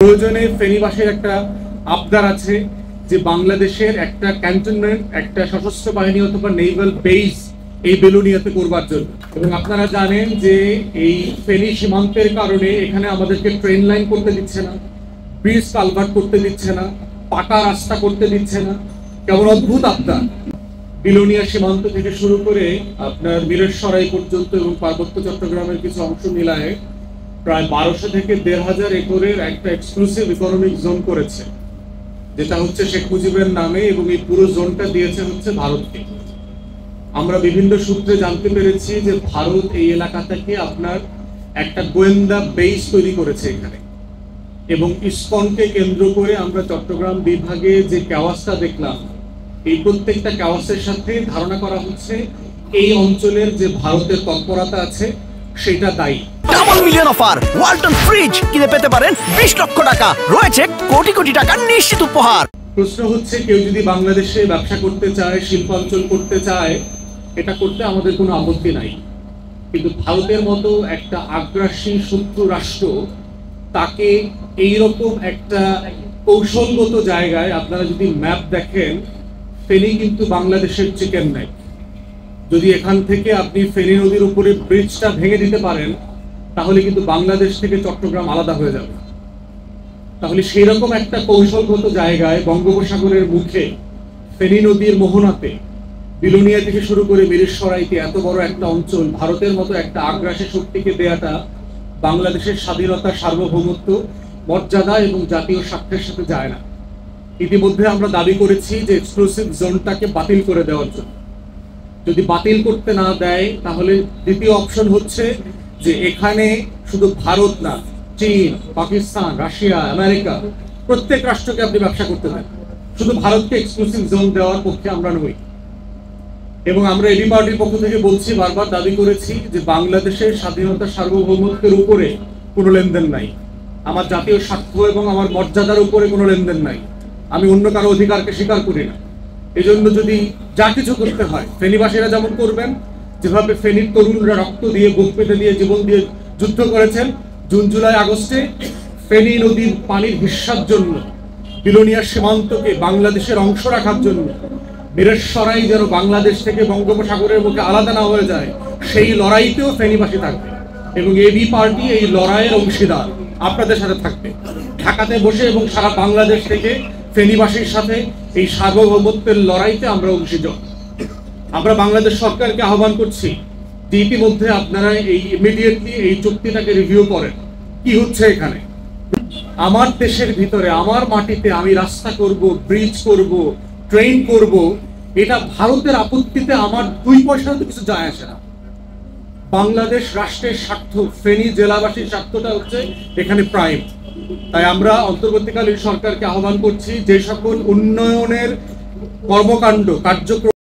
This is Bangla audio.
প্রয়োজনে ফেনীবাসীর একটা আবদার আছে যে বাংলাদেশের একটা ক্যান্টনমেন্ট, একটা সশস্ত্র বাহিনী অথবা নেভাল বেস এই বেলুনিয়াতে করবার জন্য। এবং আপনারা জানেন যে এই ফেনী সীমান্তের কারণে এখানে আমাদেরকে ট্রেন লাইন করতে দিচ্ছে না, ব্রিজ কালভার্ট করতে দিচ্ছে না, পাকা রাস্তা করতে দিচ্ছে না। কেমন অদ্ভুত আবদার! বিলোনিয়া সীমান্ত থেকে শুরু করে আপনার মিরেরসরাই পর্যন্ত এবং পার্বত্য চট্টগ্রামের কিছু অংশ মিলায় প্রায় 1200 থেকে 1500 একরের একটা এক্সক্লুসিভ ইকোনমিক জোন করেছে, যেটা হচ্ছে শেখ মুজিবের নামে, এবং এই পুরো জোনটা দিয়েছে হচ্ছে ভারতকে। আমরা বিভিন্ন সূত্রে জানতে পেরেছি যে ভারত এই এলাকা থেকে আপনার একটা গোয়েন্দা বেস তৈরি করেছে এখানে, এবং ইসকনকে কেন্দ্র করে আমরা চট্টগ্রাম বিভাগে যে ক্যাওয়াসটা দেখলাম, এই প্রত্যেকটা ক্যাওয়াসের সাথে ধারণা করা হচ্ছে এই অঞ্চলের যে ভারতের তৎপরতা আছে সেটা দায়ী। Double million offer Walton fridge কিনে পেতে পারেন 20 লক্ষ টাকা, রয়েছে কোটি কোটি টাকার নিশ্চিত উপহার। প্রশ্ন হচ্ছে, কেউ যদি বাংলাদেশে ব্যবসা করতে চায়, শিল্পাঞ্চল করতে চায়, এটা করতে আমাদের কোনো আপত্তি নাই, কিন্তু ভারতের মতো একটা আগ্রাসী শত্রু রাষ্ট্র তাকে এইরকম একটা কৌশলগত জায়গায়, আপনারা যদি ম্যাপ দেখেন, ফেনী কিন্তু বাংলাদেশের চিকেন নেক। যদি এখান থেকে আপনি ফেনী নদীর উপরে ব্রিজটা ভেঙে দিতে পারেন, তাহলে কিন্তু বাংলাদেশ থেকে চট্টগ্রাম আলাদা হয়ে যাবে। তাহলে সেই রকম একটা কৌশলগত জায়গায় বঙ্গোপসাগরের মুখে ফেনী নদীর মোহনাতে বিলোনিয়া থেকে শুরু করে মিরেরসরাইতে এত বড় একটা অঞ্চল ভারতের মতো একটা আগ্রাসী শক্তিকে দেয়াটা বাংলাদেশের স্বাধীনতা, সার্বভৌমত্ব, মর্যাদা এবং জাতীয় স্বার্থের সাথে যায় না। ইতিমধ্যে আমরা দাবি করেছি যে এক্সক্লুসিভ জোনটাকে বাতিল করে দেওয়ার জন্য। যদি বাতিল করতে না দেয়, তাহলে দ্বিতীয় অপশন হচ্ছে যে এখানে শুধু ভারত না, চীন, পাকিস্তান, রাশিয়া, আমেরিকা, প্রত্যেক রাষ্ট্রকে আপনি ব্যবসা করতে দেন, শুধু ভারতকে এক্সক্লুসিভ জোন দেওয়ার পক্ষে আমরা নই। এবং আমরা এবি পার্টির পক্ষ থেকে বলছি, বারবার দাবি করেছি যে বাংলাদেশের স্বাধীনতা, সার্বভৌমত্বের উপরে কোনো লেনদেন নাই, আমার জাতীয় স্বার্থ এবং আমার মর্যাদার উপরে কোনো লেনদেন নাই। আমি অন্য কারো অধিকারকে স্বীকার করি না। এজন্য যদি যা কিছু করতে হয়, ফেনীবাসীরা যেমন করবেন, যেভাবে ফেনীর তরুণরা রক্ত দিয়ে, বুক পেতে দিয়ে, জীবন দিয়ে যুদ্ধ করেছেন, জুন, জুলাই, আগস্টে ফেনী নদীর পানির হিস্সার জন্য, বিলোনিয়ার সীমান্তকে বাংলাদেশের অংশ রাখার জন্য, মিরেরসরাই যেন বাংলাদেশ থেকে বঙ্গোপসাগরের মুখে আলাদা না হয়ে যায়, সেই লড়াইতেও ফেনীবাসী থাকবে। এবং এবি পার্টি এই লড়াইয়ের অংশীদার, আপনাদের সাথে থাকবে, ঢাকাতে বসে এবং সারা বাংলাদেশ থেকে ফেনীবাসীর সাথে এই সার্বভৌমত্বের লড়াইতে আমরা অংশীদার। আমরা বাংলাদেশ সরকারকে আহ্বান করছি যে ইতিমধ্যে আপনারা এই ইমিডিয়েটলি এই চুক্তিটাকে রিভিউ করেন। কি হচ্ছে এখানে? আমার দেশের ভিতরে, আমার মাটিতে আমি রাস্তা করব, ব্রিজ করব, ট্রেন করব, এটা ভারতের আপত্তিতে আমার 2 পয়সাও তো কিছু যায় আসে না। বাংলাদেশ রাষ্ট্রের স্বার্থ, ফেনী জেলাবাসীর স্বার্থটা হচ্ছে এখানে প্রাইম। তাই আমরা অন্তর্বর্তীকালীন সরকারকে আহ্বান করছি, যে সকল উন্নয়নের কর্মকাণ্ড, কার্যক্রম